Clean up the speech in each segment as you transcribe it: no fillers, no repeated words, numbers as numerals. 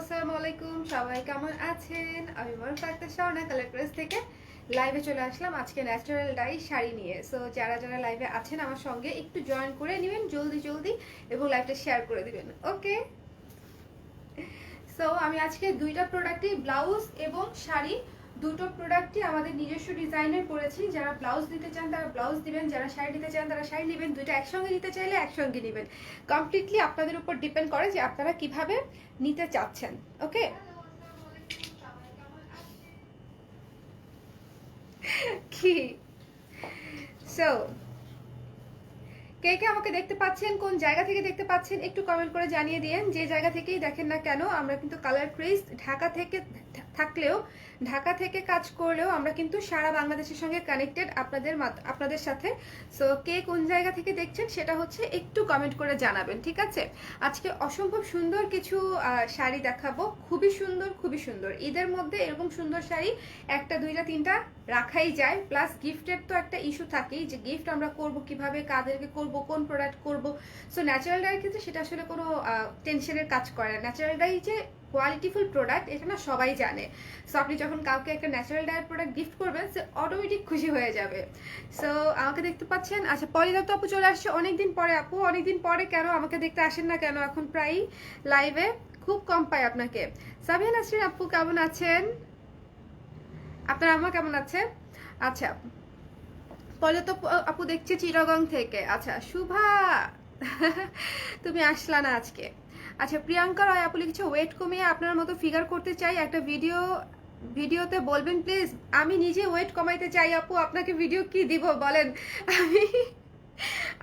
আসসালামু আলাইকুম, সবাই কেমন আছেন? আমি মরফ আক্তার স্বর্ণা কালার প্রেস থেকে লাইভে চলে আসলাম আজকে ন্যাচারাল ডাই শাড়ি নিয়ে। সো যারা যারা লাইভে আছেন আমার সঙ্গে একটু জয়েন করে নেবেন জলদি জলদি এবং লাইভটা শেয়ার করে দিবেন। ওকে, সো আমি আজকে দুইটা প্রোডাক্টই ব্লাউজ এবং শাড়ি দুটো প্রোডাক্টই আমাদের নিজস্ব ডিজাইনের করেছি। যারা ব্লাউজ দিতে চান তারা ব্লাউজ দিবেন, যারা শাড়ি দিতে চান তারা শাড়ি নেবেন। দুইটা একসঙ্গে নিতে চাইলে একসঙ্গে নেবেন। কমপ্লিটলি আপনাদের উপর ডিপেন্ড করে যে আপনারা কিভাবে নিতে চাচ্ছেন। ওকে, কি সো কে কে আমাকে দেখতে পাচ্ছেন, কোন জায়গা থেকে দেখতে পাচ্ছেন একটু কমেন্ট করে জানিয়ে দিয়েন। যে জায়গা থেকেই দেখেন না কেন, আমরা কিন্তু কালার ক্রেজ ঢাকা থেকে থাকলেও, ঢাকা থেকে কাজ করলেও আমরা কিন্তু সারা বাংলাদেশের সঙ্গে কানেক্টেড আপনাদের সাথে। সো কে কোন জায়গা থেকে দেখছেন সেটা হচ্ছে একটু কমেন্ট করে জানাবেন, ঠিক আছে? আজকে অসম্ভব সুন্দর কিছু শাড়ি দেখাবো, খুবই সুন্দর খুবই সুন্দর। ঈদের মধ্যে এরকম সুন্দর শাড়ি একটা দুইটা তিনটা রাখাই যায়। প্লাস গিফটের তো একটা ইস্যু থাকেই, যে গিফট আমরা করব কিভাবে, কাদেরকে করব, কোন প্রোডাক্ট করব। সো ন্যাচারাল ডাইয়ের ক্ষেত্রে সেটা আসলে কোনো টেনশনের কাজ করে না। ন্যাচারাল ডাই যে কোয়ালিটিফুল প্রোডাক্ট এটা না সবাই জানে। সো আপনি যখন কাউকে একটা ন্যাচারাল ডাইয়ের প্রোডাক্ট গিফট করবেন সে অটোমেটিক খুশি হয়ে যাবে। সো আমাকে দেখতে পাচ্ছেন। আচ্ছা, পলিদত্ত আপু চলে আসছে অনেকদিন পরে। আপু অনেকদিন পরে কেন আমাকে দেখতে আসেন না কেন? এখন প্রায় লাইভে খুব কম পাই আপনাকে। সাবিয়া নাসরিন আপু কেমন আছেন? আপনার আম্মা কেমন আছে? আচ্ছা, পলিদত্ত আপু দেখছি চিটাগং থেকে। আচ্ছা শুভা, তুমি আসলা না আজকে। আচ্ছা, প্রিয়াঙ্কা রয় আপু লিখছে ওয়েট কমিয়ে আপনার মতো ফিগার করতে চাই, একটা ভিডিওতে বলবেন প্লিজ। আমি নিজে ওয়েট কমাইতে চাই আপু, আপনাকে ভিডিও কি দিব বলেন? আমি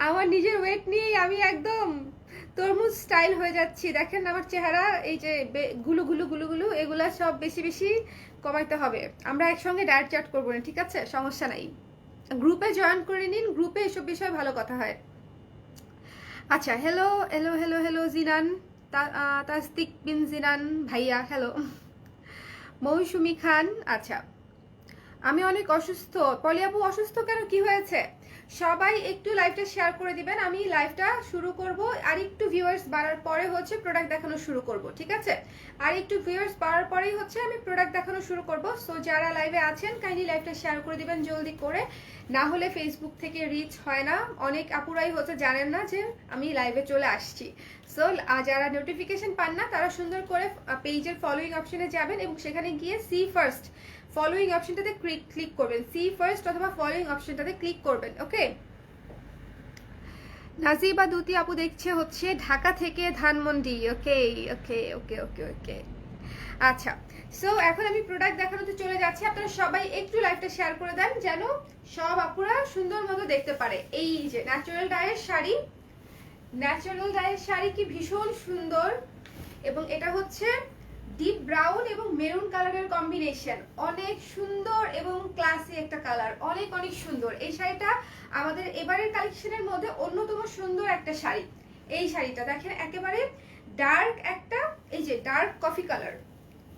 আমার নিজের ওয়েট নিয়ে আমি একদম তরমুজ স্টাইল হয়ে যাচ্ছি। দেখেন আমার চেহারা, এই যে গুলু গুলু গুলু গুলু এগুলা সব বেশি বেশি কমাইতে হবে। আমরা একসঙ্গে ডায়েট চার্ট করবো না, ঠিক আছে? সমস্যা নাই, গ্রুপে জয়েন করে নিন, গ্রুপে এসব বিষয়ে ভালো কথা হয়। আচ্ছা, হ্যালো হ্যালো হ্যালো হ্যালো জিনান, তাসদিক বিন জিনান ভাইয়া, হ্যালো। মৌসুমি খান, আচ্ছা। আমি অনেক অসুস্থ। পলি আপু অসুস্থ কেন, কি হয়েছে? সবাই একটু লাইভটা শেয়ার করে দিবেন। আমি লাইভটা শুরু করব, আর একটু ভিউয়ার্স বাড়ার পরে হচ্ছে প্রোডাক্ট দেখানো শুরু করব, ঠিক আছে? আর একটু ভিউয়ার্স বাড়ার পরেই হচ্ছে আমি প্রোডাক্ট দেখানো শুরু করব। সো যারা লাইভে আছেন কাইন্ডলি লাইভটা শেয়ার করে দিবেন জলদি করে, না হলে ফেসবুক থেকে রিচ হয় না। অনেক আপুরাই হচ্ছে জানেন না যে আমি লাইভে চলে আসছি। সো যারা নোটিফিকেশন পান না তারা সুন্দর করে পেজের ফলোইং অপশনে যাবেন এবং সেখানে গিয়ে সি ফার্স্ট ফলোইং অপশনটাতে ক্লিক করবেন। সি ফার্স্ট অথবা ফলোইং অপশনটাতে ক্লিক করবেন। ওকে, নাজিবা দুতি আপু দেখছে হচ্ছে ঢাকা থেকে ধানমন্ডি। ওকে ওকে ওকে ওকে ওকে, আচ্ছা। সো এখন আমি প্রোডাক্ট দেখানোতে চলে যাচ্ছি। আপনারা সবাই একটু লাইভটা শেয়ার করে দেন যেন সব আপুরা সুন্দর মতো দেখতে পারে। এই যে ন্যাচারাল ডাইয়ের শাড়ি, ন্যাচারাল ডাইয়ের শাড়ি কি ভীষণ সুন্দর, এবং এটা হচ্ছে ডিপ ব্রাউন এবং মেরুন কালারের কম্বিনেশন। অনেক সুন্দর এবং ক্লাসি একটা কালার, অনেক অনেক সুন্দর। এই শাড়িটা আমাদের এবারের কালেকশনের মধ্যে অন্যতম সুন্দর একটা শাড়ি। এই শাড়িটা দেখেন একেবারে ডার্ক একটা, এই যে ডার্ক কফি কালার।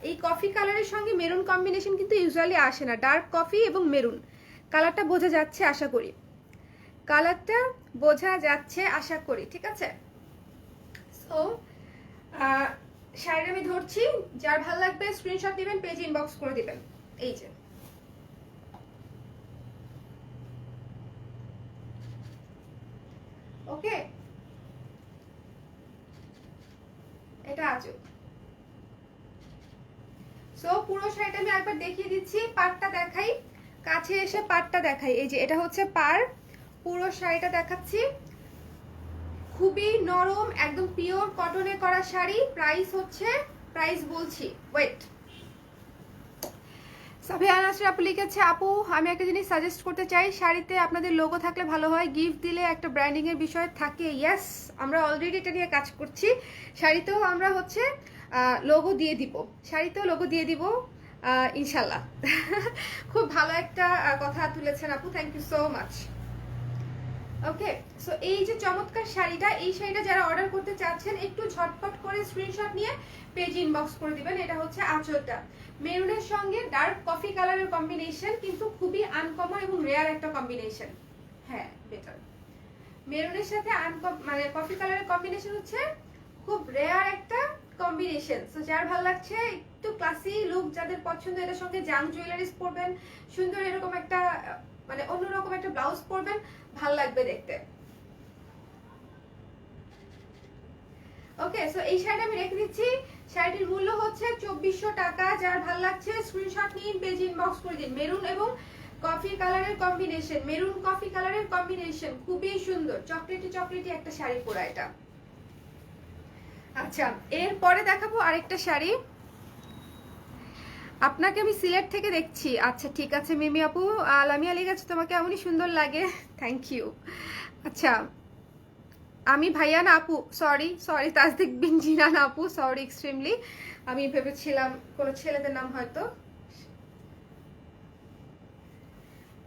এই কফি কালারের সঙ্গে মেরুন কম্বিনেশন কিন্তু ইউজুয়ালি আসে না। ডার্ক কফি এবং মেরুন কালারটা বোঝা যাচ্ছে আশা করি, কালারটা বোঝা যাচ্ছে আশা করি, ঠিক আছে? সো শাড়িটা আমি ধরছি, যার ভালো লাগবে স্ক্রিনশট দিবেন, পেজ ইনবক্স করে দিবেন। এই যে ওকে, এটা আছে। সো পুরো শাড়িটা আমি একবার দেখিয়ে দিচ্ছি, পাড়টা দেখাই, কাছে এসে পাড়টা দেখাই। এই যে এটা হচ্ছে পাড়, পুরো শাড়িটা দেখাচ্ছি। খুবই নরম, একদম পিওর কটনে করা শাড়ি। প্রাইস হচ্ছে, প্রাইস বলছি, ওয়েট। সাবিয়া নাসরিন আপু লিখেছে আপু আমি একটা জিনিস সাজেস্ট করতে চাই, শাড়িতে আপনাদের লোগো থাকলে ভালো হয়, গিফট দিলে একটা ব্র্যান্ডিং এর বিষয় থাকে। ইয়েস, আমরা অলরেডি এটা নিয়ে কাজ করছি। শাড়িতেও আমরা হচ্ছে লোগো দিয়ে দিব, শাড়িতেও লোগো দিয়ে দিব ইনশাল্লাহ। খুব ভালো একটা কথা তুলেছেন আপু, thank you so much. Okay, so এই যে চমৎকার শাড়িটা, এই শাড়িটা যারা অর্ডার করতে চাচ্ছেন একটু ঝটপট করে স্ক্রিনশট নিয়ে পেজ ইনবক্স করে দিবেন। এটা হচ্ছে আঁচলটা, মেরুনের সঙ্গে ডার্ক কফি কালারের কম্বিনেশন, কিন্তু খুবই আনকমন এবং রেয়ার একটা কম্বিনেশন। হ্যাঁ বেটার, মেরুনের সাথে মানে কফি কালারের কম্বিনেশন হচ্ছে খুব রেয়ার একটা কম্বিনেশন। সো যার ভালো লাগছে একটু ক্লাসি লুক যাদের পছন্দ, এটার সঙ্গে জাং জুয়েলারিস পরবেন, সুন্দর এরকম একটা মানে অন্যরকম একটা ব্লাউজ পরবেন, ভাল লাগবে দেখতে। ওকে, সো এই শাড়িটা আমি রেখে দিচ্ছি। শাড়িটির মূল্য হচ্ছে 2400 টাকা। যার ভালো লাগছে স্ক্রিনশট নিন, পেজ ইনবক্স করে দিন। মেরুন এবং কফি কালারের কম্বিনেশন, মেরুন কফি কালারের কম্বিনেশন, খুবই সুন্দর চকলেটি চকলেটি একটা শাড়ি পরা এটা। আচ্ছা, এরপরে দেখাবো আরেকটা শাড়ি। আপনাকে আমি সিলেট থেকে দেখছি। আচ্ছা ঠিক আছে মিমি আপু, লামিয়া লেগেছে তোমাকে, এমনই সুন্দর লাগে, থ্যাংক ইউ। আচ্ছা, আমি ভাইয়ান আপু, সরি সরি তাসদিক বিন জিনান আপু, সরি এক্সট্রিমলি, আমি ভেবেছিলাম কোনো ছেলেদের নাম হয়তো।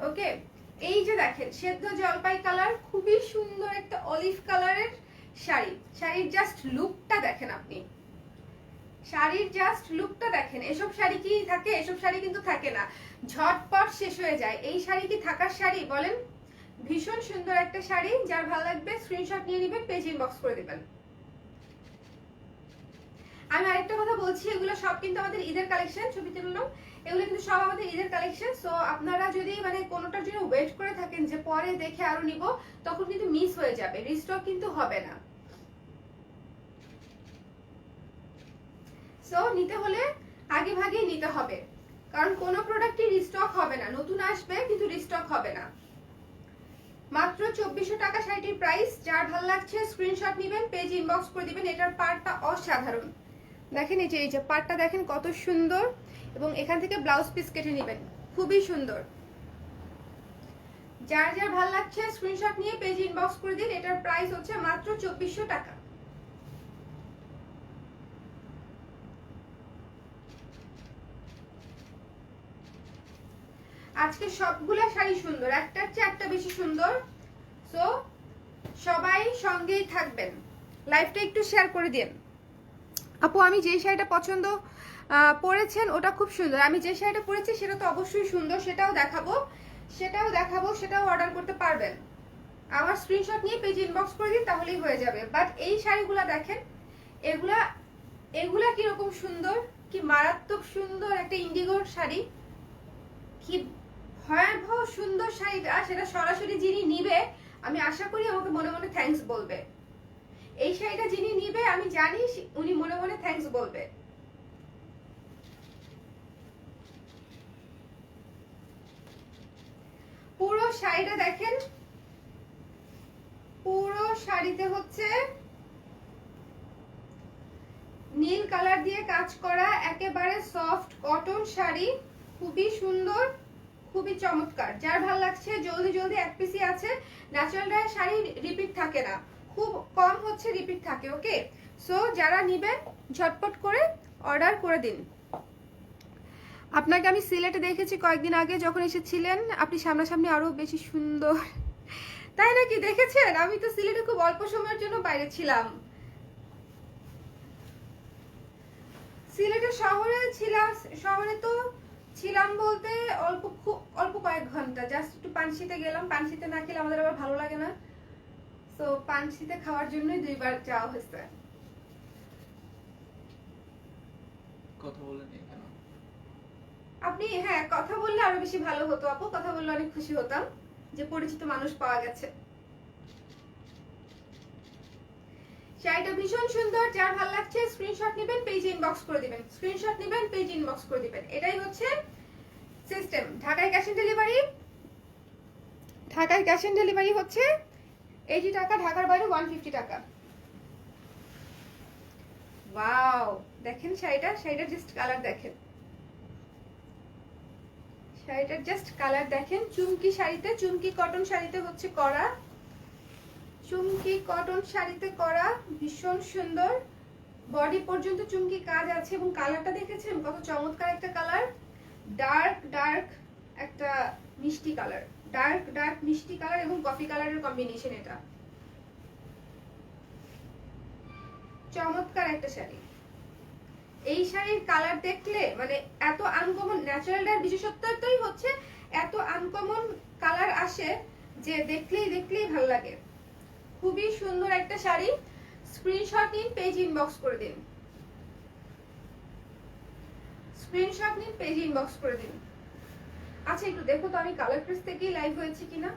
ওকে, এই যে দেখেন সেদ্ধ জলপাই কালার, খুবই সুন্দর একটা অলিভ কালারের শাড়ি। শাড়ির জাস্ট লুকটা দেখেন আপনি, শাড়ির জাস্ট লুকটা দেখেন। এসব শাড়ি কি থাকে? এসব শাড়ি কিন্তু থাকে না, ঝটপট শেষ হয়ে যায়। এই শাড়ি কি থাকার শাড়ি বলেন? ভীষণ সুন্দর একটা শাড়ি। যার ভালো লাগবে স্ক্রিনশট নিয়ে নেবেন, পেজ ইনবক্স করে দিবেন। আমি আরেকটা কথা বলছি, এগুলো সব কিন্তু আমাদের ঈদের কালেকশন, ছবি তুললাম, এগুলো কিন্তু সব আমাদের ঈদের কালেকশন। সো আপনারা যদি মানে কোনোটার জন্য ওয়েট করে থাকেন যে পরে দেখে আরো নিব, তখন কিন্তু মিস হয়ে যাবে, রিস্টক কিন্তু হবে না। সো নিতে হলে আগে ভাগেই নিতে হবে, কারণ কোনো প্রোডাক্টই রিস্টক হবে না, নতুন আসবে কিন্তু রিস্টক হবে না। মাত্র 2400 টাকা শাড়িটির প্রাইস। যার ভালো লাগছে স্ক্রিনশট নেবেন, পেজ ইনবক্স করে দিবেন। এটার পার্টটা অসাধারণ, দেখেন এই যে পার্টটা দেখেন কত সুন্দর, এবং এখান থেকে ব্লাউজ পিস কেটে নেবেন, খুবই সুন্দর। যার যার ভালো লাগছে স্ক্রিনশট নিয়ে পেজ ইনবক্স করে দিন। এটার প্রাইস হচ্ছে মাত্র 2400 টাকা। আজকে সবগুলা শাড়ি সুন্দর, একটার চেয়ে একটা বেশি সুন্দর। সো সবাই সঙ্গেই থাকবেন, লাইভটা একটু শেয়ার করে দিন। আপু আমি যে শাড়িটা পছন্দ পরেছেন ওটা খুব সুন্দর, আমি যে শাড়িটা পরেছি সেটা তো অবশ্যই সুন্দর, সেটাও দেখাবো, সেটাও অর্ডার করতে পারবেন। আমার স্ক্রিনশট নিয়ে পেজ ইনবক্স করে দিন, তাহলেই হয়ে যাবে। বাট এই শাড়িগুলা দেখেন, এগুলা এগুলা কিরকম সুন্দর, কি মারাত্মক সুন্দর একটা ইন্ডিগোর শাড়ি, কি ভয়াবহ সুন্দর শাড়িটা। সেটা সরাসরি যিনি নিবে আমি আশা করি আমাকে মনে মনে থ্যাঙ্কস বলবে। এই শাড়িটা যিনি নিবে আমি জানি উনি মনে মনে থ্যাঙ্কস বলবে। পুরো শাড়িটা দেখেন, পুরো শাড়িতে হচ্ছে নীল কালার দিয়ে কাজ করা, একেবারে সফট কটন শাড়ি, খুবই সুন্দর, খুবই চমৎকার। যার ভালো লাগছে জলদি জলদি, এক পিসি আছে। ন্যাচারাল ডায়ের শাড়ি রিপিট থাকে না, খুব কম হচ্ছে রিপিট থাকে। ওকে, সো যারা নিবেন ঝটপট করে অর্ডার করে দিন। আপনাকে আমি সিলেটে দেখেছি কয়েকদিন আগে যখন এসেছিলেন, আপনি সামনাসামনি আরো বেশি সুন্দর। তাই নাকি? দেখেছেন? আমি তো সিলেটে খুব অল্প সময়ের জন্য বাইরে ছিলাম, সিলেটের শহরে ছিলাম, শহরে তো ছিলাম বলতে অল্প, খুব অল্প কয়েক ঘন্টা, জাস্ট একটু পানশিতে গেলাম। পানশিতে না খেলে আমাদের আবার ভালো লাগে না, তো পানশিতে খাওয়ার জন্যই 2বার যাওয়া হয়েছে। কথা বলেন কেন? আপনি হ্যাঁ কথা বললে আরো বেশি ভালো হতো আপু, কথা বললে অনেক খুশি হতাম যে পরিচিত মানুষ পাওয়া গেছে। শাড়িটা ভীষণ সুন্দর, যার ভালো লাগছে স্ক্রিনশট নেবেন, পেজ ইনবক্স করে দিবেন, স্ক্রিনশট নেবেন, পেজ ইনবক্স করে দিবেন। এটাই হচ্ছে সিস্টেম। ঢাকায় ক্যাশ অন ডেলিভারি, ঢাকায় ক্যাশ অন ডেলিভারি হচ্ছে 80 টাকা, ঢাকার বাইরে 150 টাকা। ওয়াও, দেখেন শাড়িটার জাস্ট কালার দেখেন, শাড়িটার জাস্ট কালার দেখেন। চুমকি শাড়িতে, চুমকি কটন শাড়িতে হচ্ছে করা, চুমকি কটন শাড়িতে করা, ভীষণ সুন্দর। বডি পর্যন্ত চুমকি কাজ আছে, এবং কালারটা দেখেছেন কত চমৎকার একটা কালার, ডার্ক ডার্ক একটা মিষ্টি কালার, ডার্ক ডার্ক মিষ্টি কালার এবং কফি কালারের কম্বিনেশন। এটা চমৎকার একটা শাড়ি। এই শাড়ির কালার দেখলে মানে এত আনকমন, ন্যাচারাল ডায়ের বিশেষত্বই হচ্ছে এত আনকমন কালার আসে যে দেখলেই ভালো লাগে। খুবই সুন্দর একটা শাড়ি, স্ক্রিনশট নিন, পেজ ইনবক্স করে দিন। স্ক্রিনশট নিন, পেজ ইনবক্স করে দিন। আচ্ছা একটু দেখো তো আমি কালার প্রেস থেকেই লাইভ হয়েছে কিনা।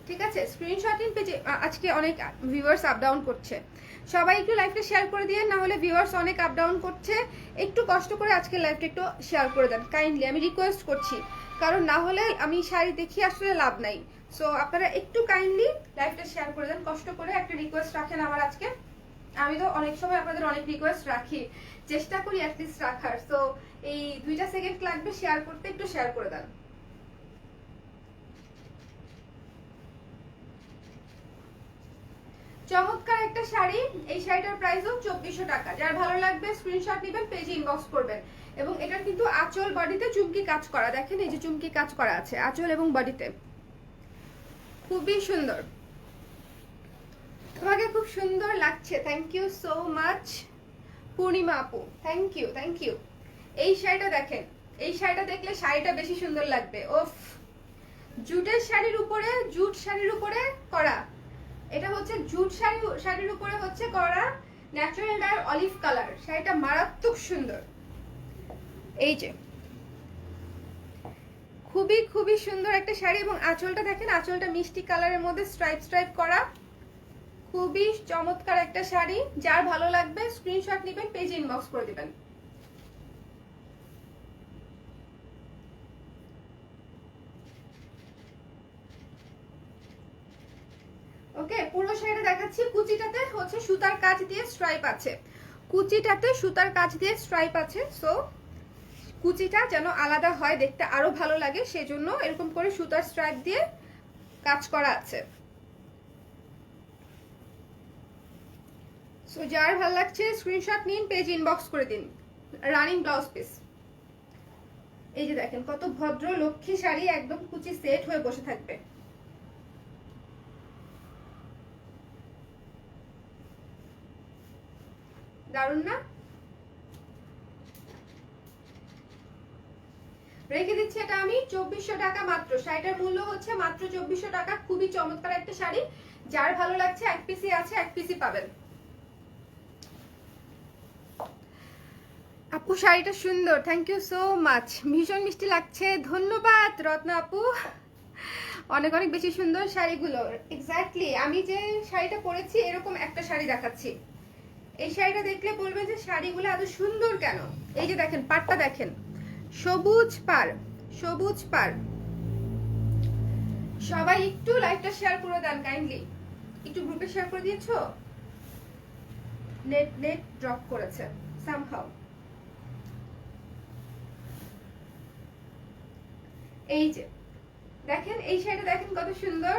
ঠিক আছে, স্ক্রিনশট নিন পেজে। আজকে অনেক ভিউয়ার্স আপ ডাউন করছে, সবাই একটু লাইভটা শেয়ার করে দিয়ে, না হলে ভিউয়ার্স অনেক আপ ডাউন করছে, একটু কষ্ট করে আজকে লাইভটা একটু শেয়ার করে দেন কাইন্ডলি, আমি রিকোয়েস্ট করছি, কারণ না হলে আমি শাড়ি দেখি আসলে লাভ নাই। সো আপনারা একটু কাইন্ডলি লাইভটা শেয়ার করে দেন, কষ্ট করে একটা রিকোয়েস্ট রাখেন আমার আজকে। আমি তো অনেক সময় আপনাদের অনেক রিকোয়েস্ট রাখি, চেষ্টা করি অ্যাটলিস্ট রাখার। সো এই 2টা সেকেন্ড লাগবে শেয়ার করতে, একটু শেয়ার করে দেন। চমৎকার একটা শাড়ি, এই শাড়িটার প্রাইসও 2400 টাকা। যার ভালো লাগবে স্ক্রিনশট নেবেন, পেজে ইনবক্স করবেন। এবং এটার কিন্তু আঁচল বডিতে চুমকি কাজ করা, দেখেন এই যে চুমকি কাজ করা আছে আঁচল এবং বডিতে, খুবই সুন্দর। তোমাকে খুব সুন্দর লাগছে, thank you so much Purnima আপু, থ্যাংক ইউ থ্যাংক ইউ। এই শাড়িটা দেখেন, এই শাড়িটা দেখলে শাড়িটা বেশি সুন্দর লাগবে। ওফ, জুটের শাড়ির উপরে, জুট শাড়ির উপরে করা, এটা হচ্ছে জুট শাড়ির উপরে হচ্ছে করা ন্যাচারাল ডায়ার অলিভ কালার। শাড়িটা মারাত্মক সুন্দর। এই যে খুবই খুবই সুন্দর একটা শাড়ি, এবং আঁচলটা দেখেন, আঁচলটা মিষ্টি কালারের মধ্যে স্ট্রাইপ স্ট্রাইপ করা, খুবই চমৎকার একটা শাড়ি। যার ভালো লাগবে স্ক্রিনশট নেবেন, পেজে ইনবক্স করে দিবেন। ওকে, পুরো শাড়িটা দেখাচ্ছি। কুচিটাতে হচ্ছে সুতার কাজ দিয়ে স্ট্রাইপ আছে, কুচিটাতে সুতার কাজ দিয়ে স্ট্রাইপ আছে। সো কুচিটা যেন আলাদা হয়, দেখতে আরো ভালো লাগে, সেজন্য এরকম করে সুতার স্ট্রাইপ দিয়ে কাজ করা আছে। সো যার ভালো লাগছে স্ক্রিনশট নিন, পেজ ইনবক্স করে দিন। Running blouse piece. এই যে দেখেন কত ভদ্র লক্ষ্মী শাড়ি, একদম কুচি সেট হয়ে বসে থাকবে। দারুন না? রেখে দিচ্ছি এটা আমি 2400 টাকা মাত্র। শাড়িটার মূল্য হচ্ছে মাত্র 2400 টাকা। খুবই চমৎকার একটা শাড়ি, যার ভালো লাগছে এক পিসি আছে, এক পিসি পাবেন। আপু শাড়িটা সুন্দর, থ্যাংক ইউ সো মাচ, ভীষণ মিষ্টি লাগছে, ধন্যবাদ রত্না আপু, অনেক অনেক বেশি সুন্দর শাড়িগুলো। এক্স্যাক্টলি আমি যে শাড়িটা পরেছি এরকম একটা শাড়ি দেখাচ্ছি। এই শাড়িটা দেখলে বলবে যে শাড়িগুলো এত সুন্দর কেন। এই যে দেখেন পাড়টা দেখেন, সবুজ পাড়, সবুজ পাড়। সবাই একটু লাইভটা শেয়ার করে দেন কাইন্ডলি, একটু গ্রুপে শেয়ার করে দিয়েছো? নেট ড্রপ করেছে সামহাউ। এই যে দেখেন, এই শাড়িটা দেখেন কত সুন্দর।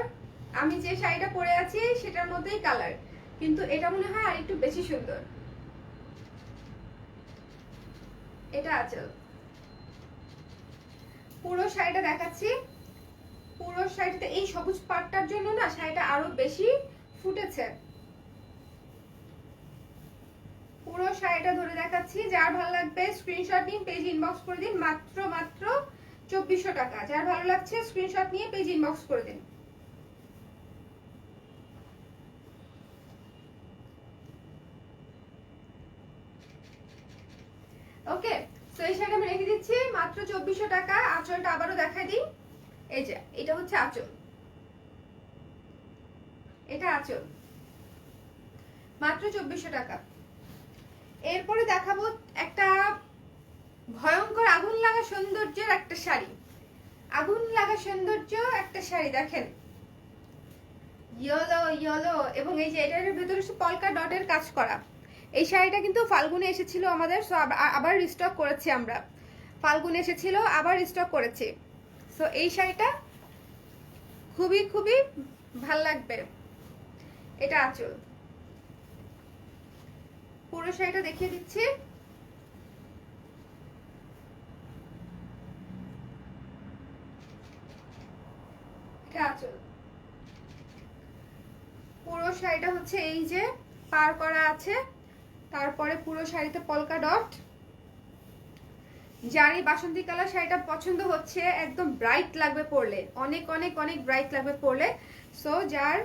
আমি যে শাড়িটা পরে আছি সেটার মধ্যেই কালার, কিন্তু এটা মনে হয় আর একটু বেশি সুন্দর। এটা আঁচল। পুরো শাড়িটা দেখাচ্ছি। পুরো শাড়িটাতে এই সবুজ পাড়টার জন্য না শাড়িটা আরো বেশি ফুটেছে। পুরো শাড়িটা ধরে দেখাচ্ছি, যার ভালো লাগবে স্ক্রিনশট নিন, পেজ ইনবক্স করে দিন। মাত্র মাত্র 2400 টাকা। যার ভালো লাগছে স্ক্রিনশট নিয়ে পেজ ইনবক্স করে দিন। ওকে, সো এই শাড়িটা আমি রেখে দিচ্ছি মাত্র 2400 টাকা। আঁচলটা আবারও দেখাই দিই। এই যে এটা হচ্ছে আঁচল, এটা আঁচল, মাত্র 2400 টাকা। এরপরে দেখাবো একটা ভয়ঙ্কর আগুন লাগা সৌন্দর্যের একটা শাড়ি, আগুন লাগা সৌন্দর্য একটা শাড়ি। দেখেন ইয়েলো ইয়েলো, এবং এই যে এটার ভেতরে পলকা ডটের কাজ করা। এই শাড়িটা কিন্তু ফাল্গুনে এসেছিল আমাদের, সো আবার রিস্টক করেছি আমরা। ফাল্গুনে এসেছিল, আবার রিস্টক করেছি। সো এই শাড়িটা খুবই খুবই ভাল লাগবে। এটা আঁচল, পুরো শাড়িটা দেখিয়ে দিচ্ছি। এটা আঁচল, পুরো শাড়িটা হচ্ছে এই যে পার করা আছে, তারপরে পুরো শাড়িতে পলকা ডট। যার এই বাসন্তী কালার শাড়িটা পছন্দ হচ্ছে, একদম ব্রাইট লাগবে পরলে, অনেক অনেক অনেক ব্রাইট লাগবে পরলে। সো যার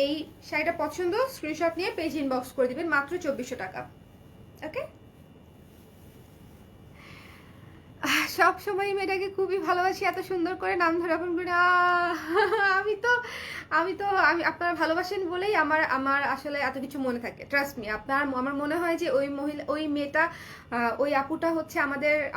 এই শাড়িটা পছন্দ, স্ক্রিনশট নিয়ে পেজ ইনবক্স করে দিবেন, মাত্র 2400 টাকা। ওকে, সব সময় মেয়েটাকে খুবই ভালোবাসি, এত সুন্দর করে নাম ধরে আপন করে আমি আপনারা ভালোবাসেন বলেই আমার আমার আসলে এত কিছু মনে থাকে। ট্রাস্ট মি, আমার মনে হয় যে ওই মেয়েটা, ওই আপুটা হচ্ছে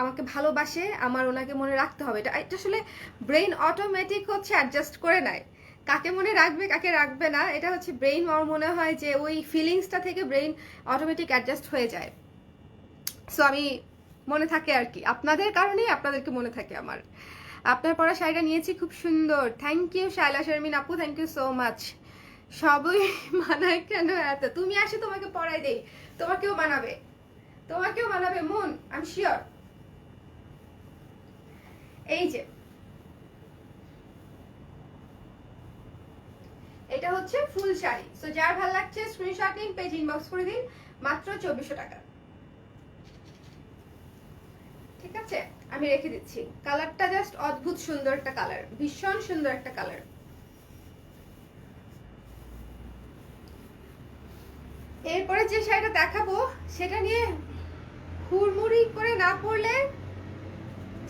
আমাকে ভালোবাসে, আমার ওনাকে মনে রাখতে হবে। এটা আসলে ব্রেইন অটোমেটিক হচ্ছে অ্যাডজাস্ট করে নেয় কাকে মনে রাখবে কাকে রাখবে না। এটা হচ্ছে ব্রেইন, আমার মনে হয় যে ওই ফিলিংসটা থেকে ব্রেইন অটোমেটিক অ্যাডজাস্ট হয়ে যায়। সো আমি মনে থাকে আর কি, আপনাদের কারণেই আপনাদেরকে মনে থাকে আমার। আপনার পরা শাড়িটা নিয়েছি, খুব সুন্দর। থ্যাংক ইউ শায়লা শারমিন আপু, থ্যাংক ইউ সো মাচ। সবই মানায় কেন এত? তুমি আসে তোমাকে পরাই দেই, তোমাকেও মানাবে, তোমাকেও মানাবে মন, আই এম শিওর। এই যে এটা হচ্ছে ফুল শাড়ি। সো যার ভালো লাগছে স্ক্রিনশট নিন, পেজ ইনবক্স করে দিন, মাত্র 2400 টাকা। ঠিক আছে, আমি রেখে দিচ্ছি। কালারটা জাস্ট অদ্ভুত সুন্দর একটা কালার, ভীষণ সুন্দর একটা কালার। এরপরে যে শাড়িটা দেখাবো সেটা নিয়ে হুড়মুড়ি করে না পড়লে,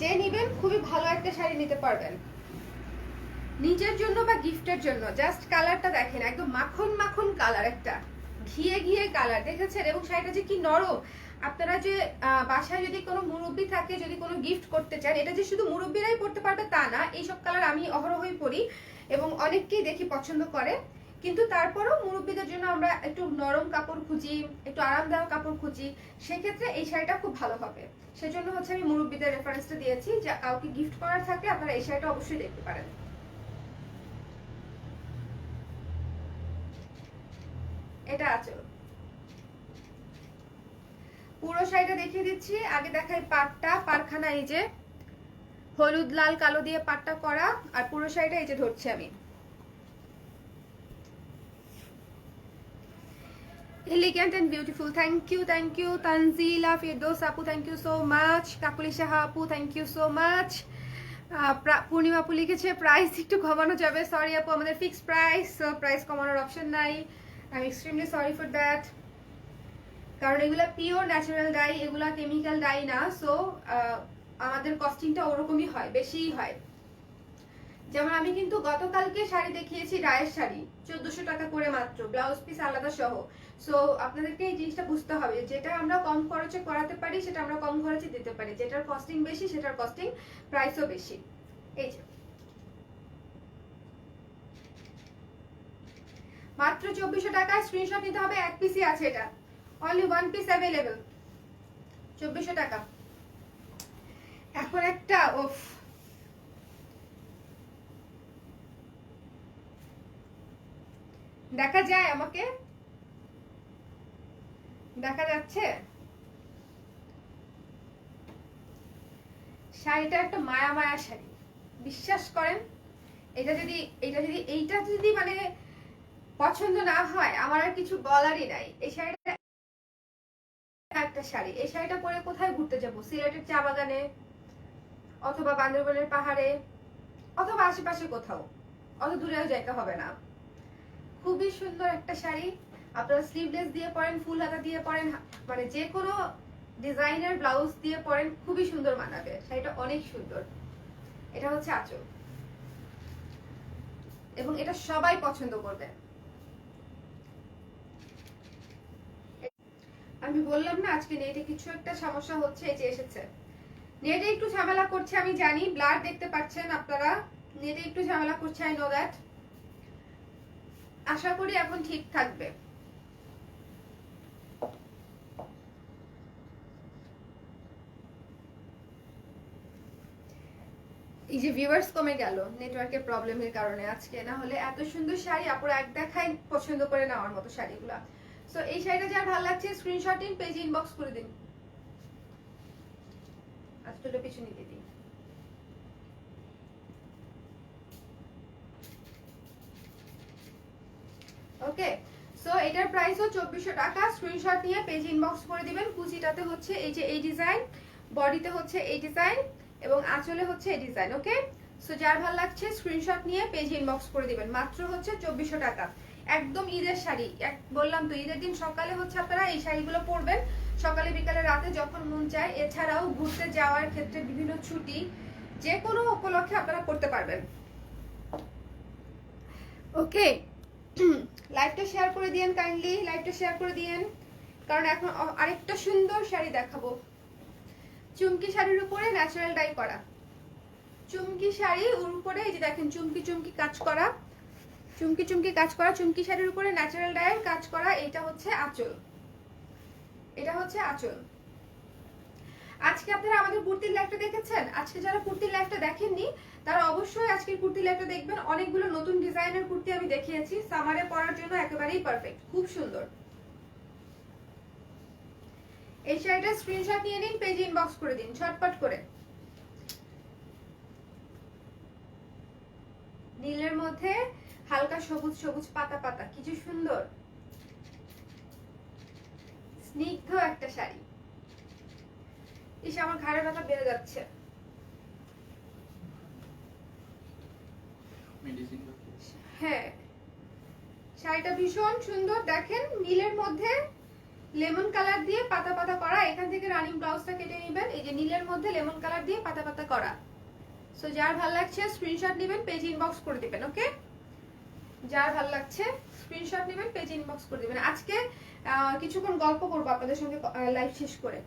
যে নিবেন খুবই ভালো একটা শাড়ি নিতে পারবেন নিজের জন্য বা গিফটের জন্য। জাস্ট কালারটা দেখেন, একদম মাখন মাখন কালার, একটা ঘিয়ে ঘিয়ে কালার, দেখেছেন? এবং শাড়িটা যে কি নরম। আপনারা যে বাসায় যদি কোনো মুরব্বি থাকে, যদি কোনো গিফট করতে চান, এটা যে শুধু মুরব্বিরাই পরতে পারবে তা না। এইসব কালার আমি অহরহই পরি এবং অনেককেই দেখি পছন্দ করে, কিন্তু তারপরেও মুরব্বিদের জন্য আমরা একটু নরম কাপড় খুঁজি, একটু আরামদায়ক কাপড় খুঁজি, সেক্ষেত্রে এই শাড়িটা খুব ভালো হবে। সেজন্য হচ্ছে আমি মুরব্বিদের রেফারেন্সটা দিয়েছি, যে কাউকে গিফট করার থাকলে আপনারা এই শাড়িটা অবশ্যই দেখতে পারেন। এটা আছে, পুরো শাড়িটা দেখিয়ে দিচ্ছি। আগে দেখাই পাটটা, পারখানা এই যে হলুদ লাল কালো দিয়ে পাটটা করা, আর পুরো শাড়িটা এই যে ধরছি আমি। Elegant and beautiful. Thank you Tanzila Firdous আপু, thank you so much. Kakuli Saha আপু, thank you so much. Purnima আপু লিখেছে প্রাইস একটু কমানো যাবে। সরি আপু, আমাদের ফিক্সড প্রাইস, প্রাইস কমানোর অপশন নাই। I am extremely sorry for that, কারণ এগুলা পিওর ন্যাচারাল ডাই, এগুলা কেমিক্যাল ডাই না। সো আমাদের কস্টিংটা ওরকমই হয়, বেশিই হয়। যেমন আমি কিন্তু গতকালকে শাড়ি দেখিয়েছি, রায়ের শাড়ি 1400 টাকা করে মাত্র, ব্লাউজ পিস আলাদা সহ। সো আপনাদেরকে এই জিনিসটা বুঝতে হবে, যেটা আমরা কম খরচে করাতে পারি সেটা আমরা কম খরচে দিতে পারি, যেটার কস্টিং বেশি সেটার কস্টিং প্রাইসও বেশি। এই যে মাত্র 2400 টাকা, স্ক্রিনশট নিতে হবে, এক পিসই আছে, এটা অনলি ওয়ান পিস অ্যাভেলেবল, 2400 টাকা। এখন একটা ওফ, দেখা যায় আমাকে, দেখা যাচ্ছে? শাড়িটা একটা মায়া মায়া শাড়ি, বিশ্বাস করেন। এইটা যদি মানে পছন্দ না হয়, আমার আর কিছু বলারই নাই। এই শাড়িটা একটা শাড়ি, এই শাড়িটা পরে কোথায় ঘুরতে যাব? সিলেটের চা বাগানে, অথবা বান্দরবনের পাহাড়ে, অথবা আশেপাশে কোথাও, অত দূরেও যাইতে হবে না। খুবই সুন্দর একটা শাড়ি, আপনারা স্লিভলেস দিয়ে পরেন, ফুল হাতা দিয়ে পরেন, মানে যে কোনো ডিজাইনার ব্লাউজ দিয়ে পরেন, খুবই সুন্দর মানাবে। শাড়িটা অনেক সুন্দর। এটা হচ্ছে আঁচল, এবং এটা সবাই পছন্দ করবে। আমি বললাম না আজকে নেটে কিছু একটা সমস্যা হচ্ছে, এই যে এসেছে। নেটে একটু ঝামেলা করছে আমি জানি, ব্লার দেখতে পাচ্ছেন আপনারা, নেটে একটু ঝামেলা করছে, আই নো দ্যাট। আশা করি এখন ঠিক থাকবে। এই যে ভিউয়ার্স কমে গেল নেটওয়ার্কের প্রবলেমের কারণে আজকে, না হলে এত সুন্দর শাড়ি আপুরা এক দেখায় পছন্দ করে নেওয়ার মতো শাড়িগুলা। সো এই শাড়িটা যার ভালো লাগছে স্ক্রিনশট নিন, পেজ ইনবক্স করে দিন। আজকে পিছনে দিয়ে দিন। ওকে, সো এটার প্রাইসও 2400 টাকা। স্ক্রিনশট নিয়ে পেজ ইনবক্স করে দিবেন। কুচিটাতে হচ্ছে এই যে এই ডিজাইন, বডিতে হচ্ছে এই ডিজাইন, এবং আঁচলে হচ্ছে এই ডিজাইন। ওকে, সো যার ভালো লাগছে স্ক্রিনশট নিয়ে পেজ ইনবক্স করে দিবেন, মাত্র হচ্ছে 2400 টাকা। একদম ঈদের শাড়ি, বললাম তো ঈদের দিন সকালে হচ্ছে আপনারা এই শাড়িগুলো পরবেন, সকালে বিকালে রাতে যখন মন চায়। এছাড়াও ঘুরতে যাওয়ার ক্ষেত্রে বিভিন্ন ছুটি যে কোনো উপলক্ষে আপনারা পরতে পারবেন। ওকে, লাইভটা শেয়ার করে দিয়েন, কাইন্ডলি লাইভটা শেয়ার করে দিয়েন, কারণ এখন আরেকটা সুন্দর শাড়ি দেখাবো। চুমকি শাড়ির উপরে ন্যাচারাল ডাই করা, চুমকি শাড়ির উপরে এই যে দেখেন চুমকি চুমকি কাজ করা, চুমকি চুমকি কাজ করা, চুমকি শাড়ির উপরে ন্যাচারাল ডাইয়ের কাজ করা। এটা হচ্ছে আঁচল, এটা হচ্ছে আঁচল। আজকে আপনারা আমাদের কুর্তির লাইভটা দেখেছেন? আজকে যারা কুর্তির লাইভটা দেখেননি তারা অবশ্যই আজকের কুর্তির লাইভটা দেখবেন। অনেকগুলো নতুন ডিজাইনের কুর্তি আমি দেখিয়েছি, সামারে পরার জন্য একেবারেই পারফেক্ট, খুব সুন্দর। এই শাড়িটা স্ক্রিনশট নিয়ে নিন, পেজ ইনবক্স করে দিন ঝটপট করে। নীলের মধ্যে হালকা সবুজ সবুজ পাতা পাতা, কিছু সুন্দর স্নিগ্ধ একটা শাড়ি। ইস, আমার ঘাড়ের ব্যথা বেড়ে যাচ্ছে। মেডিসিন হ্যাঁ, শাড়িটা ভীষণ সুন্দর। দেখেন নীলের মধ্যে লেমন কালার দিয়ে পাতা পাতা করা। এখান থেকে রানিং ব্লাউজটা কেটে নেবেন। এই যে নীলের মধ্যে লেমন কালার দিয়ে পাতা পাতা করা। সো যার ভালো লাগছে স্ক্রিনশট নেবেন, পেজ ইনবক্স করে দিবেন। ওকে, যার ভালো লাগছে স্ক্রিনশট নেবেন, পেজ ইনবক্স করে দিবেন। আজকে কিছুক্ষণ গল্প করবো আপনাদের সঙ্গে লাইভ শেষ করে।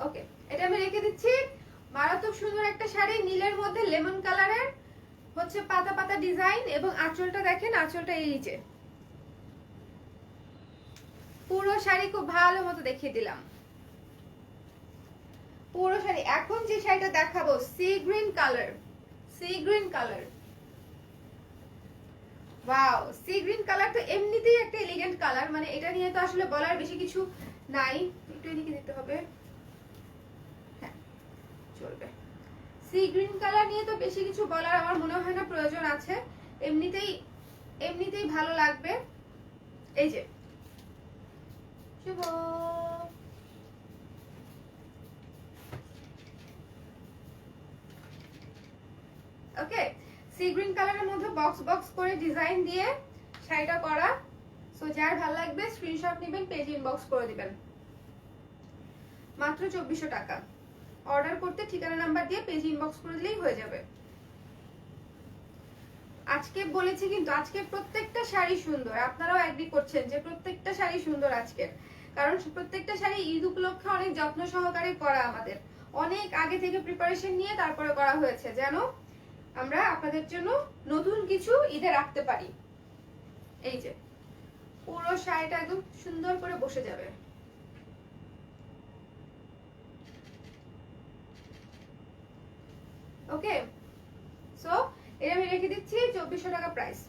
ওকে, এটা আমি রেখে দিচ্ছি। মারাত্মক সুন্দর একটা শাড়ি, নীলের মধ্যে লেমন কালারের হচ্ছে পাতা পাতা ডিজাইন, এবং আঁচলটা দেখেন, আঁচলটা এই যে পুরো শাড়ি খুব ভালো মতো দেখিয়ে দিলাম পুরো শাড়ি। এখন যে শাড়িটা দেখাবো sea green colour, sea green colour. Wow, sea green colour তো এমনিতেই একটা এলিগেন্ট কালার, মানে এটা নিয়ে তো আসলে বলার বেশি কিছু নাই। একটু এদিকে দিতে হবে, হ্যাঁ চলবে। সি গ্রিন কালার নিয়ে তো বেশি কিছু বলার আমার মনে হয় না প্রয়োজন আছে, এমনিতেই এমনিতেই ভালো লাগবে। এই যে শুভ, ওকে, সি গ্রিন কালারের মধ্যে বক্স বক্স করে ডিজাইন দিয়ে শাড়িটা করা। সো যার ভালো লাগবে স্ক্রিনশট নেবেন, পেজ ইনবক্স করে দিবেন। মাত্র 2400 টাকা। অর্ডার করতে ঠিকানা নাম্বার দিয়ে পেজ ইনবক্স করে দিলেই হয়ে যাবে। আজকে বলেছি কিন্তু আজকে প্রত্যেকটা শাড়ি সুন্দর, আপনারাও এগ্রি করছেন যে প্রত্যেকটা শাড়ি সুন্দর আজকের, কারণ প্রত্যেকটা শাড়ি ঈদ উপলক্ষে অনেক যত্ন সহকারে করা, আমাদের অনেক আগে থেকে প্রিপারেশন নিয়ে তারপরে করা হয়েছে, যেন আমরা আপনাদের জন্য নতুন কিছু ঈদে রাখতে পারি। এই যে পুরো শাড়িটা একদম সুন্দর করে বসে যাবে। ওকে, সো এটা আমি রেখে দিচ্ছি 2400 টাকা প্রাইস।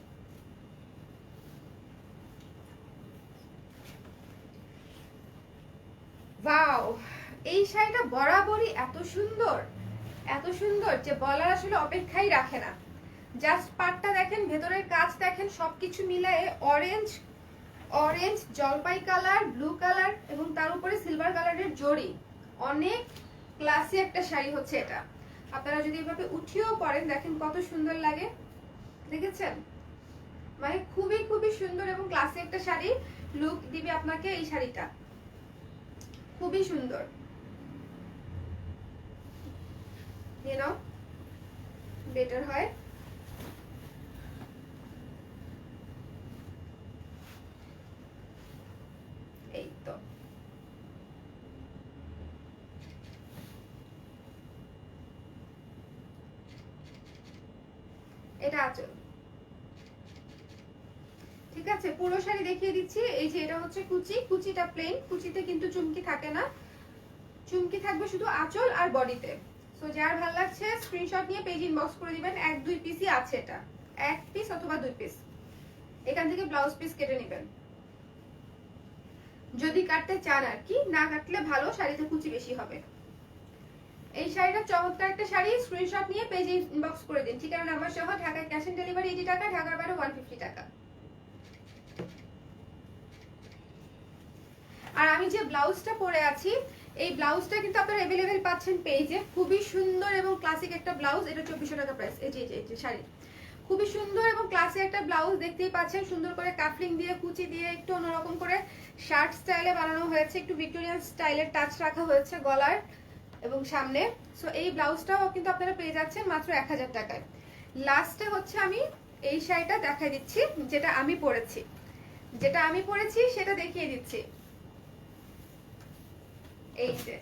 ওয়াও, এই শাড়িটা বরাবরই এত সুন্দর, এত সুন্দর যে বলার আসলে অপেক্ষাই রাখে না। জাস্ট পাটটা দেখেন, ভেতরের কাজ দেখেন, সবকিছু মিলায়ে অরেঞ্জ অরেঞ্জ জলপাই কালার, ব্লু কালার এবং তার উপরে সিলভার কালারের জড়ি। অনেক ক্লাসি একটা শাড়ি হচ্ছে এটা। আপনারা যদি এভাবে উঠিয়েও পরেন দেখেন কত সুন্দর লাগে, দেখেছেন? মানে খুবই খুবই সুন্দর এবং ক্লাসি একটা শাড়ি লুক দিবে আপনাকে এই শাড়িটা, খুবই সুন্দর। নিয়ে নাও, বেটার হয়। এই তো এটা আঁচল, ঠিক আছে? পুরো শাড়ি দেখিয়ে দিচ্ছি। এই যে এটা হচ্ছে কুচি, কুচিটা প্লেন, কুচিতে কিন্তু চুমকি থাকে না, চুমকি থাকবে শুধু আঁচল আর বডিতে। সো যার ভালো লাগছে স্ক্রিনশট নিয়ে পেজ ইনবক্স করে দিবেন। 1-2 পিসই আছে এটা, 1 পিস অথবা 2 পিস। এখান থেকে ব্লাউজ পিস কেটে নেবেন যদি কাটতে চান, আর কি না কাটলে ভালো, শাড়িতে কুচি বেশি হবে। এই শাড়িটা চমৎকার একটা শাড়ি, স্ক্রিনশট নিয়ে পেজ ইনবক্স করে দিন। ঠিকানা নাম্বার সহ, ঢাকায় ক্যাশ অন ডেলিভারি 80 টাকা, ঢাকার বাইরে 150 টাকা। আর আমি যে ব্লাউজটা পরে আছি এই ব্লাউজটা কিন্তু আপনারা অ্যাভেলেবেল পাচ্ছেন পেজে। খুবই সুন্দর এবং ক্লাসিক একটা ব্লাউজ। এটা 2400 টাকা প্রাইস। এই যে শাড়ি খুবই সুন্দর এবং ক্লাসিক একটা ব্লাউজ দেখতেই পাচ্ছেন। সুন্দর করে কাফলিং দিয়ে কুচি দিয়ে একটু অন্যরকম করে শার্ট স্টাইলে বানানো হয়েছে, একটু ভিক্টোরিয়ান স্টাইলের টাচ রাখা হয়েছে গলার এবং সামনে। সো এই ব্লাউজটাও কিন্তু আপনারা পেয়ে যাচ্ছেন মাত্র 1000 টাকায়। লাস্টে হচ্ছে আমি এই শাড়িটা দেখাই দিচ্ছি, যেটা আমি পরেছি সেটা দেখিয়ে দিচ্ছি। এই যে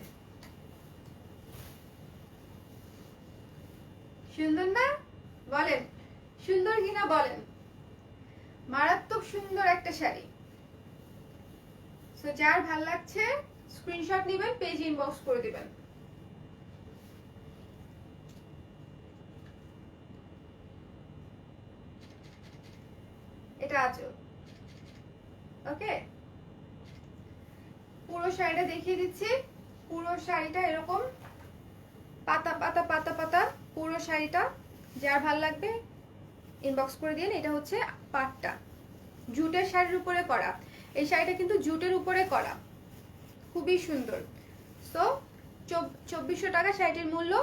সুন্দর না? বলেন সুন্দর কিনা বলেন। মারাত্মক সুন্দর একটা শাড়ি। সো যার ভালো লাগছে স্ক্রিনশট নেবেন, পেজ ইনবক্স করে দিবেন। এটা আছে। ওকে, পুরো শাড়িটা দেখিয়ে দিচ্ছি। পুরো শাড়িটা এরকম পাতা পাতা পাতা পাতা পুরো শাড়িটা। যার ভালো লাগবে ইনবক্স করে দিন। এটা হচ্ছে পাটটা, জুটের শাড়ির উপরে করা। এই শাড়িটা কিন্তু জুটের উপরে করা, খুবই সুন্দর। সো 2400 টাকা শাড়িটির মূল্য।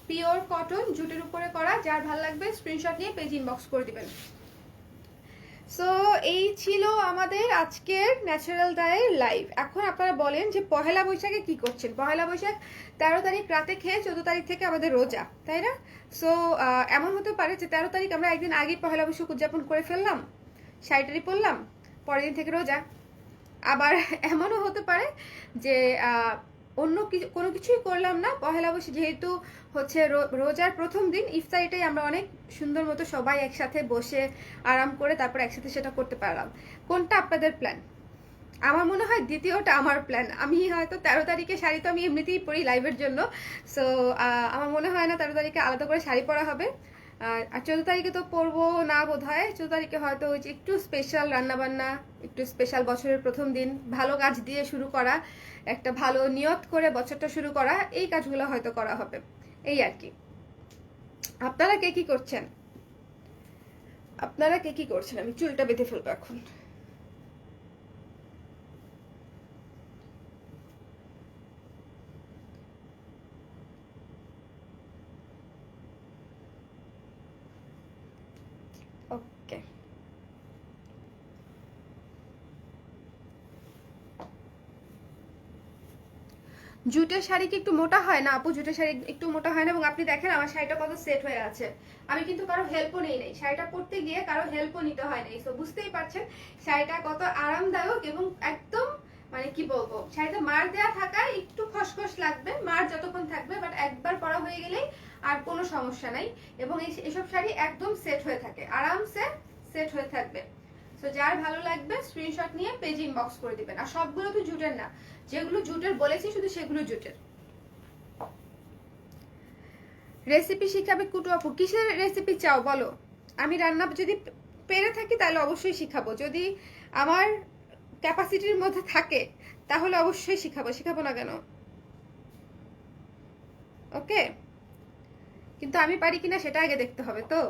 পিওর কটন, জুটের উপরে করা। যার ভালো লাগবে স্ক্রিনশট নিয়ে পেজ ইনবক্স করে দিবেন। সো এই ছিল আমাদের আজকের ন্যাচারাল ডায়ের লাইভ। এখন আপনারা বলেন যে পহেলা বৈশাখে কি করছেন। পহেলা বৈশাখ 13 তারিখ রাতে খেয়ে 14 তারিখ থেকে আমাদের রোজা, তাই না? সো এমন হতে পারে যে 13 তারিখ আমরা একদিন আগে পহেলা বৈশাখ উদযাপন করে ফেললাম, শাড়িটারি পরলাম, পরের দিন থেকে রোজা। আবার এমনও হতে পারে যে অন্য কোনো কিছুই করলাম না, পহেলা বৈশাখ যেহেতু হচ্ছে রোজার প্রথম দিন, ইফতারিটাই আমরা অনেক সুন্দর মতো সবাই একসাথে বসে আরাম করে তারপর একসাথে সেটা করতে পারলাম। কোনটা আপনাদের প্ল্যান? আমার মনে হয় দ্বিতীয়টা আমার প্ল্যান। আমি হয়তো 13 তারিখে শাড়ি তো আমি এমনিতেই পরি লাইভের জন্য। সো আমার মনে হয় না 13 তারিখে আলাদা করে শাড়ি পরা হবে। আর 14 তারিখে তো পরবো না বোধ হয়। 14 তারিখে হয়তো ওই যে একটু স্পেশাল রান্নাবান্না, একটু স্পেশাল বছরের প্রথম দিন, ভালো কাজ দিয়ে শুরু করা, একটা ভালো নিয়ত করে বছরটা শুরু করা, এই কাজগুলো হয়তো করা হবে, এই আর কি। আপনারা কে কি করছেন? আমি চুলটা বেঁধে ফেলবো এখন। ওকে, জুটের শাড়ি কি একটু মোটা হয় না আপু? জুটের শাড়ি একটু মোটা হয় না। এবং আপনি দেখেন আমার শাড়িটা কত সেট হয়ে আছে। আমি কিন্তু কারো হেল্পও নেই নাই, শাড়িটা পরতে গিয়ে কারো হেল্পও নিতে হয় নাই। সো বুঝতেই পারছেন শাড়িটা কত আরামদায়ক এবং একদম মানে কি বলবো, শাড়িতে মার দেওয়া থাকায় একটু খসখস লাগবে, মার যতক্ষণ থাকবে, বাট একবার পরা হয়ে গেলেই আর কোনো সমস্যা নাই। এবং এইসব শাড়ি একদম সেট হয়ে থাকে, আরামসে সেট হয়ে থাকবে। সো যার ভালো লাগবে স্ক্রিনশট নিয়ে পেজ ইনবক্স করে দিবেন। আর সবগুলো তো জুটের না, যেগুলো জুটের বলেছি শুধু সেগুলো জুটের। রেসিপি শিখাবে কুটু আপু? কিসের রেসিপি চাও বলো? আমি রান্না যদি পেরে থাকি তাহলে অবশ্যই শিখাবো, যদি আমার ক্যাপাসিটির মধ্যে থাকে তাহলে অবশ্যই শিখাবো না কেন? ওকে, কিন্তু আমি পারি কিনা সেটা আগে দেখতে হবে তো।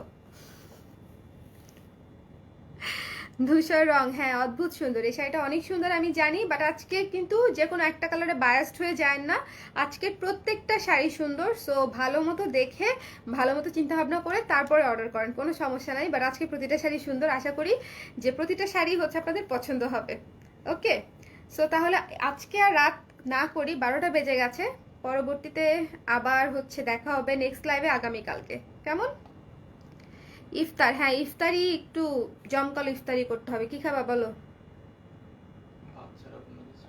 ধূসর রং, হ্যাঁ অদ্ভুত সুন্দর। এই শাড়িটা অনেক সুন্দর আমি জানি, বাট আজকে কিন্তু যে কোনো একটা কালারে বায়াসড হয়ে যায় না। আজকে প্রত্যেকটা শাড়ি সুন্দর। সো ভালো মতো দেখে, ভালো মতো চিন্তা ভাবনা করে তারপরে অর্ডার করেন, কোনো সমস্যা নাই। বাট আজকে প্রতিটা শাড়ি সুন্দর, আশা করি যে প্রতিটা শাড়ি হচ্ছে আপনাদের পছন্দ হবে। ওকে, সো তাহলে আজকে আর রাত না করি, 12টা বেজে গেছে। পরবর্তীতে আবার হচ্ছে দেখা হবে নেক্সট লাইভে আগামীকালকে, কেমন? ইফতার, হ্যাঁ ইফতারি একটু জমকালো ইফতারি করতে হবে। কি খাবা বলো? ভাত ছাড়া কোনো কিছু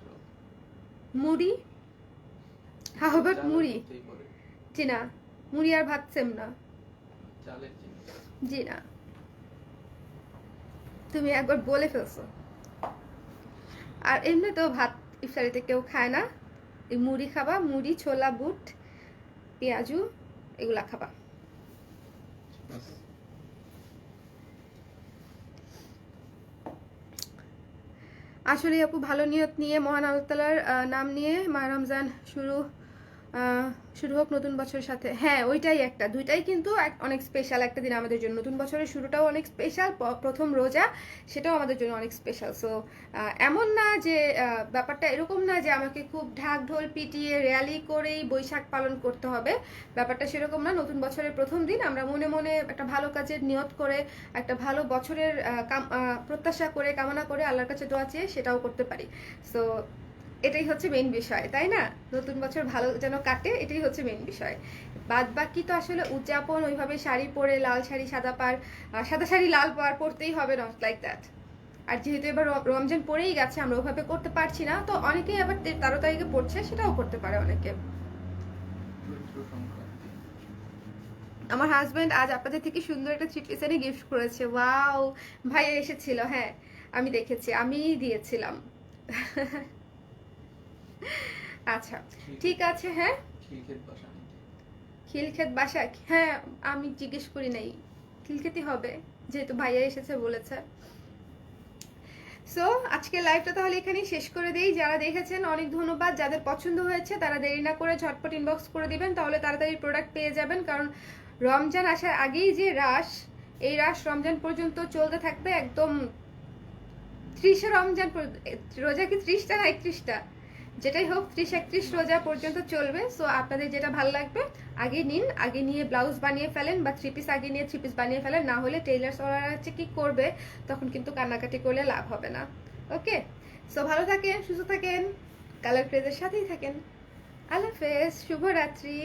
মুড়ি। হাউ অ্যাবাউট চালের মুড়ি? মধ্যেই পড়ে। জি না, মুড়ি আর ভাত সেম না। চালের জিনিস। জি না, তুমি একবার বলে ফেলছো। আর এমনি তো ভাত ইফতারিতে কেউ খায় না। এই মুড়ি খাবা, মুড়ি, ছোলা, বুট, পেঁয়াজু, এগুলা খাবা। ব্যাস। আসলে আপু ভালো নিয়ত নিয়ে, মহান আল্লাহ তাআলার নাম নিয়ে মাহ রমজান শুরু শুরু হোক নতুন বছরের সাথে, হ্যাঁ ওইটাই একটা, দুইটাই কিন্তু অনেক স্পেশাল একটা দিন আমাদের জন্য। নতুন বছরের শুরুটাও অনেক স্পেশাল, প্রথম রোজা সেটাও আমাদের জন্য অনেক স্পেশাল। সো এমন না যে ব্যাপারটা এরকম না যে আমাকে খুব ঢাক ঢোল পিটিয়ে র্যালি করেই বৈশাখ পালন করতে হবে, ব্যাপারটা সেরকম না। নতুন বছরের প্রথম দিন আমরা মনে মনে একটা ভালো কাজের নিয়ত করে, একটা ভালো বছরের প্রত্যাশা করে, কামনা করে, আল্লাহর কাছে দোয়া চেয়ে সেটাও করতে পারি। সো এটাই হচ্ছে মেইন বিষয়, তাই না? নতুন বছর ভালো যেন কাটে, এটাই হচ্ছে মেইন বিষয়। বাদ বাকি তো আসলে উদযাপন ওইভাবে শাড়ি পরে, লাল শাড়ি সাদা পাড়, সাদা শাড়ি লাল পাড় পরতেই হবে, নট লাইক দ্যাট। আর যেহেতু এবার রমজান পড়েই গেছে, আমরা ওইভাবে করতে পারছি না, তো অনেকেই আবার 13 তারিখে পড়ছে, সেটাও করতে পারে অনেকে। চৈত্র সংক্রান্তি। আমার হাজবেন্ড আজ আপনাদের থেকে সুন্দর একটা থ্রি পিস এনে গিফট করেছে। ওয়াও, ভাইয়া এসেছিল, হ্যাঁ আমি দেখেছি, আমিই দিয়েছিলাম। আচ্ছা ঠিক আছে। হ্যাঁ খিলক্ষেত বাসা নাকি? খিলক্ষেত বাসা, হ্যাঁ আমি জিজ্ঞেস করি নাই, খিলক্ষেতই হবে যেহেতু ভাইয়া এসেছে বলেছে। সো আজকে লাইভটা তাহলে এখানেই শেষ করে দেই। যারা দেখেছেন অনেক ধন্যবাদ, যাদের পছন্দ হয়েছে তারা দেরি না করে ঝটপট ইনবক্স করে দিবেন, তাহলে তাড়াতাড়ি প্রোডাক্ট পেয়ে যাবেন। কারণ রমজান আসার আগেই যে রাশ, এই রাশ রমজান পর্যন্ত চলতে থাকবে, একদম 30 রমজান রোজা কি 30টা না 31টা, যেটাই হোক 30-31 রোজা পর্যন্ত চলবে। সো আপনাদের যেটা ভালো লাগবে আগে নিন, আগে নিয়ে ব্লাউজ বানিয়ে ফেলেন, বা থ্রি পিস আগে নিয়ে থ্রি পিস বানিয়ে ফেলেন, না হলে টেইলার্স ওরা হচ্ছে কি করবে, তখন কিন্তু কান্নাকাটি করলে লাভ হবে না। ওকে, সো ভালো থাকেন, সুস্থ থাকেন, কালার ক্রেজের সাথেই থাকেন। আল্লাহ হাফেজ, শুভরাত্রি।